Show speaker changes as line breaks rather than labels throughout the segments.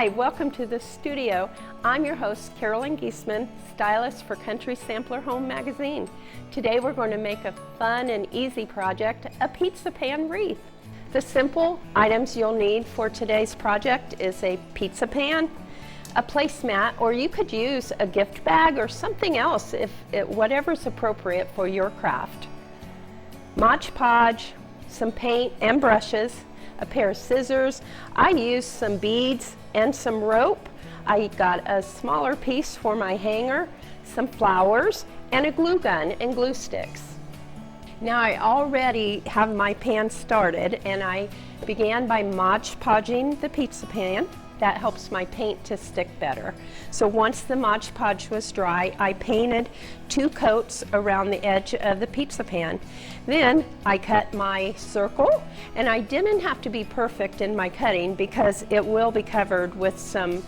Hi, welcome to the studio. I'm your host, Carolynn Geesaman, stylist for Country Sampler Home Magazine. Today we're going to make a fun and easy project, a pizza pan wreath. The simple items you'll need for today's project is a pizza pan, a placemat, or you could use a gift bag or something else, whatever's appropriate for your craft. Mod Podge, some paint and brushes, a pair of scissors. I used some beads and some rope. I got a smaller piece for my hanger, some flowers, and a glue gun and glue sticks. Now I already have my pan started, and I began by Mod Podging the pizza pan. That helps my paint to stick better. So once the Mod Podge was dry, I painted 2 coats around the edge of the pizza pan. Then I cut my circle, and I didn't have to be perfect in my cutting because it will be covered with some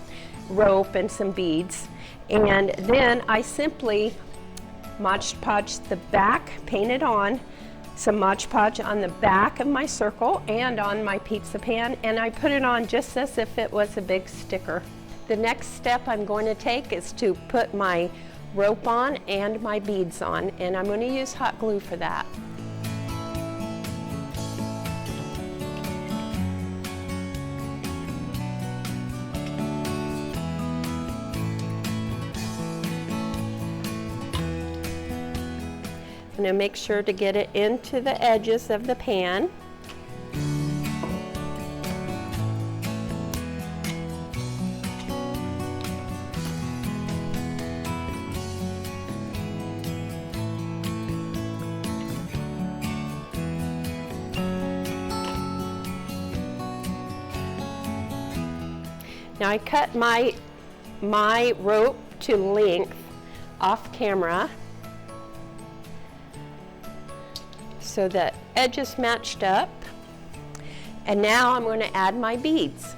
rope and some beads. And then I simply Mod Podged the back, painted on some Mod Podge on the back of my circle and on my pizza pan, and I put it on just as if it was a big sticker. The next step I'm going to take is to put my rope on and my beads on, and I'm going to use hot glue for that. I'm going to make sure to get it into the edges of the pan. Now I cut my rope to length off camera, so the edges matched up. And now I'm going to add my beads.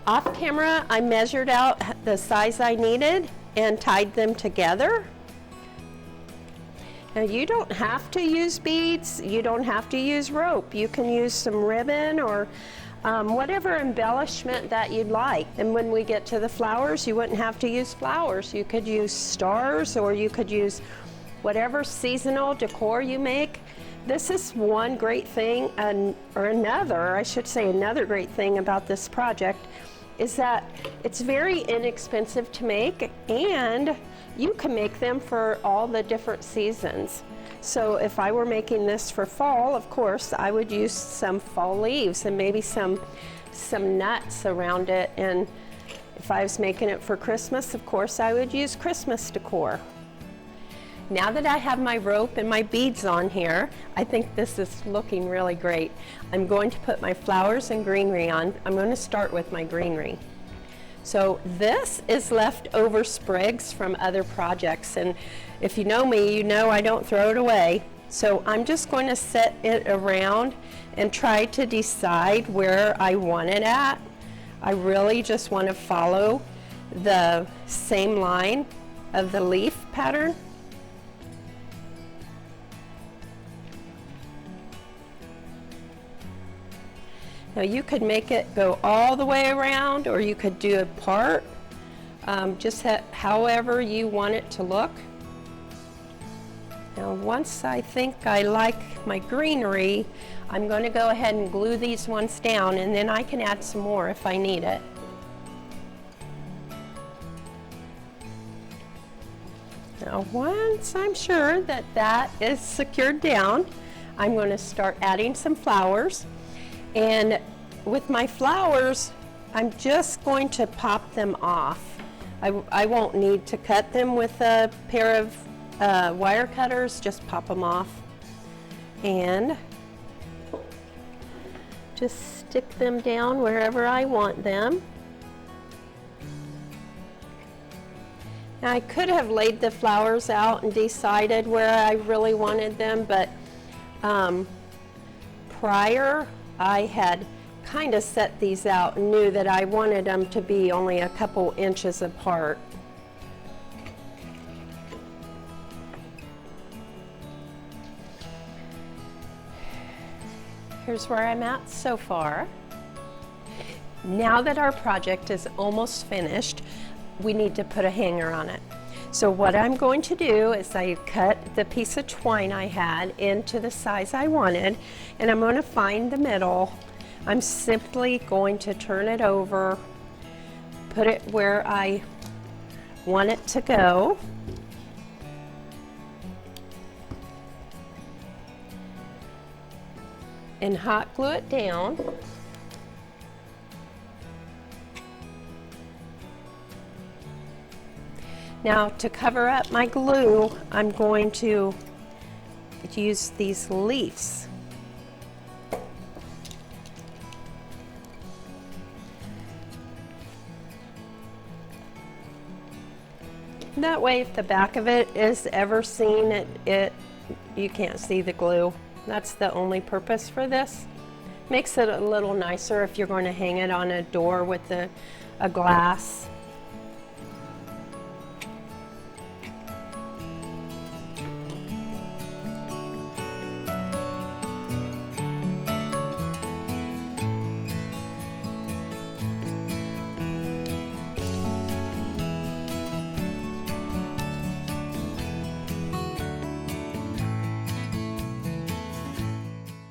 Off camera, I measured out the size I needed and tied them together. Now you don't have to use beads, you don't have to use rope. You can use some ribbon or whatever embellishment that you'd like. And when we get to the flowers, you wouldn't have to use flowers. You could use stars, or you could use whatever seasonal decor you make. This is one great thing, another great thing about this project is that it's very inexpensive to make, and you can make them for all the different seasons. So if I were making this for fall, of course, I would use some fall leaves and maybe some nuts around it. And if I was making it for Christmas, of course, I would use Christmas decor. Now that I have my rope and my beads on here, I think this is looking really great. I'm going to put my flowers and greenery on. I'm going to start with my greenery. So this is leftover sprigs from other projects, and if you know me, you know I don't throw it away. So I'm just going to set it around and try to decide where I want it at. I really just want to follow the same line of the leaf pattern. Now you could make it go all the way around, or you could do a part, just however you want it to look. Now once I think I like my greenery, I'm going to go ahead and glue these ones down, and then I can add some more if I need it. Now once I'm sure that that is secured down, I'm going to start adding some flowers. And with my flowers, I'm just going to pop them off. I won't need to cut them with a pair of wire cutters, just pop them off. And just stick them down wherever I want them. Now I could have laid the flowers out and decided where I really wanted them, but prior, I had kind of set these out and knew that I wanted them to be only a couple inches apart. Here's where I'm at so far. Now that our project is almost finished, we need to put a hanger on it. So what I'm going to do is I cut the piece of twine I had into the size I wanted, and I'm going to find the middle. I'm simply going to turn it over, put it where I want it to go. And hot glue it down. Now to cover up my glue, I'm going to use these leaves. That way, if the back of it is ever seen, you can't see the glue. That's the only purpose for this. Makes it a little nicer if you're going to hang it on a door with a glass.